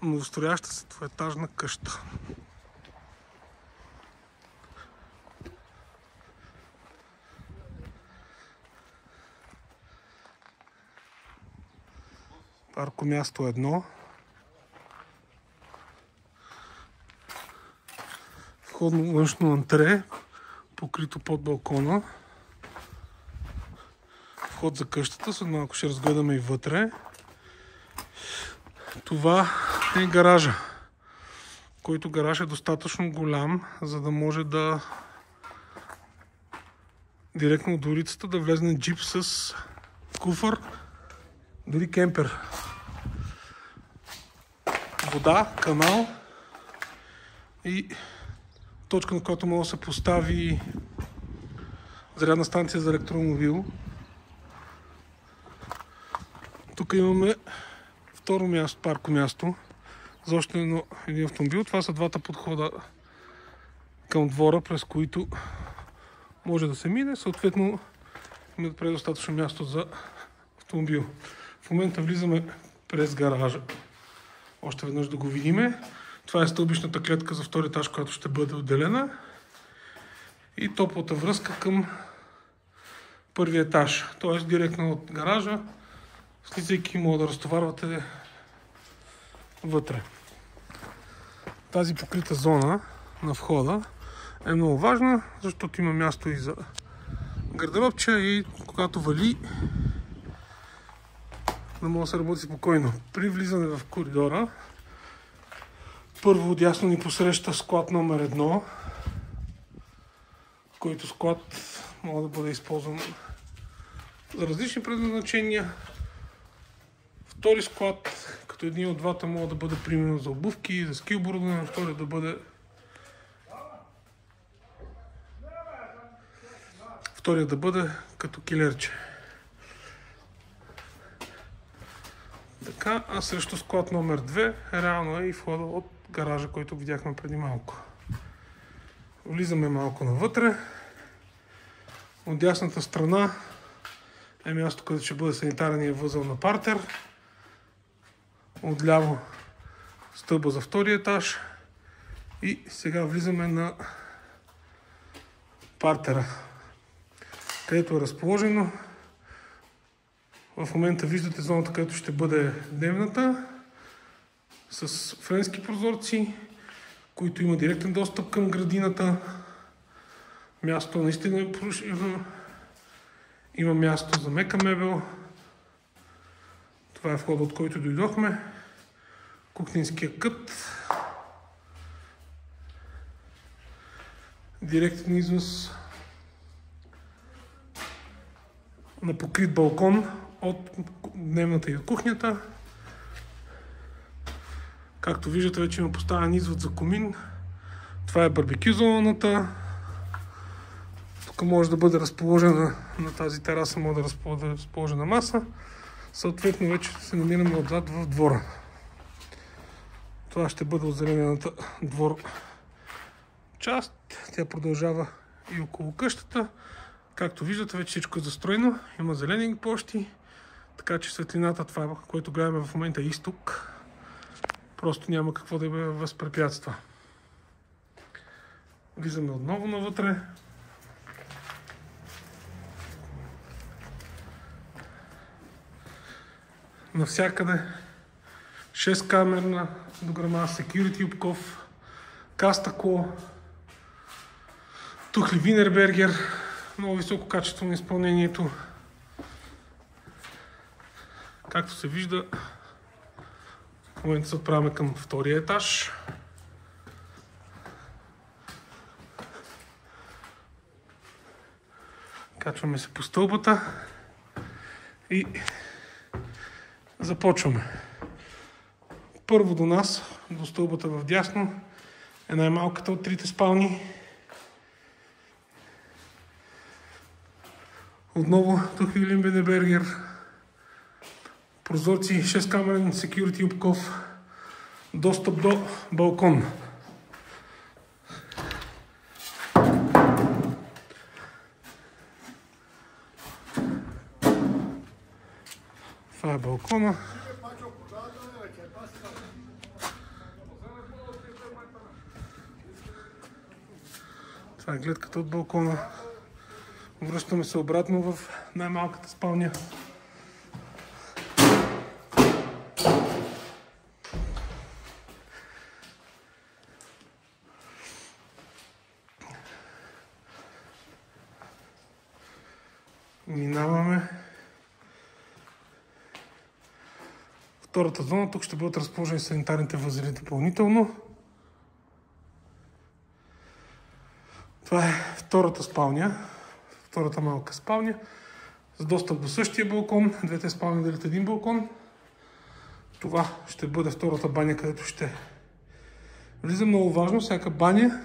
новострояща се двоетажна къща. Паркомясто 1. Входно външно антре, покрито под балкона. Вход за къщата, след малко ще разгледаме и вътре. Това е гаража, който гараж е достатъчно голям, за да може да директно от улицата да влезне джип с куфър, дори кемпер. Вода, канал и точка, на която може да се постави зарядна станция за електромобил. Тук имаме второ място, паркомясто за още един автомобил. Това са двата подхода към двора, през които може да се мине. Съответно, има да прави достатъчно място за автомобил. В момента влизаме през гаража. Още веднъж да го видиме. Това е стълбищната клетка за втори етаж, която ще бъде отделена. И топлата връзка към първия етаж. Т.е. директно от гаража, слизайки, може да разтоварвате вътре. Тази покрита зона на входа е много важна, защото има място и за гардеробче и когато вали, да може да се работи спокойно. При влизане в коридора, първо отдясно ни посреща склад номер 1, който склад може да бъде използван за различни предназначения. Втори склад, като един от двата може да бъде примерно за обувки, за ски оборудване, втори да бъде втория да бъде като килерче. Така, а срещу склад номер 2 реално е и входа от гаража, който видяхме преди малко. Влизаме малко навътре. От дясната страна е място, където ще бъде санитарния възел на партер. Отляво стълба за втория етаж. И сега влизаме на партера, където е разположено. В момента виждате зоната, където ще бъде дневната, с френски прозорци, които има директен достъп към градината. Място наистина е проширено. Има място за мека мебел. Това е входът, от който дойдохме. Кухненския кът. Директен износ на покрит балкон от дневната и от кухнята. Както виждате, вече има поставен извод за комин. Това е барбекю зоната. Тук може да бъде разположена на тази тераса, може да бъде разположена маса. Съответно вече се намираме отзад в двора. Това ще бъде озеленената двор част. Тя продължава и около къщата. Както виждате, вече всичко е застроено. Има зелени площи, така че светлината, това, което гледаме в момента, е изток. Просто няма какво да я възпрепятства. Влизаме отново навътре. Навсякъде 6 камерна дограма, security обков, кастакло, тухли Винербергер, много високо качество на изпълнението. Както се вижда, в момента се отправяме към втория етаж. Качваме се по стълбата и започваме. Първо до нас, до стълбата в дясно, е най-малката от трите спални. Отново тухли Винербергер, прозорци, 6-камерен security обков, достъп до балкон. Това е балкона. Това е гледката от балкона. Връщаме се обратно в най-малката спалня. Минаваме втората зона. Тук ще бъдат разположени санитарните възели допълнително. Това е втората спалня, втората малка спалня, с достъп до същия балкон. Двете спални делят един балкон. Това ще бъде втората баня, където ще влиза. Много важно, всяка баня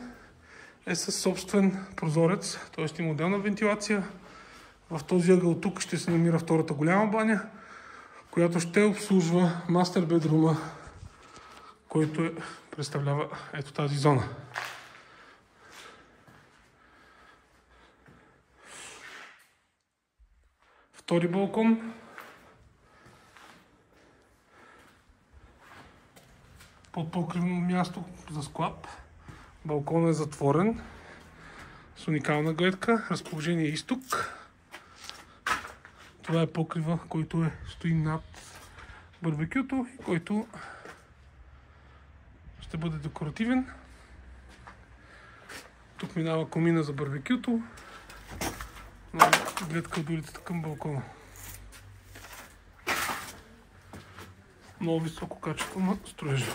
е със собствен прозорец, т.е. има отделна вентилация. В този ъгъл тук ще се намира втората голяма баня, която ще обслужва мастер бедрума, който представлява ето тази зона. Втори балкон. Под покривно място за склад. Балконът е затворен с уникална гледка. Разположение изток. Това е покрива, който стои над барбекюто и който ще бъде декоративен. Тук минава комина за барбекюто. Гледка от улицата към балкона. Много високо качество на строежа.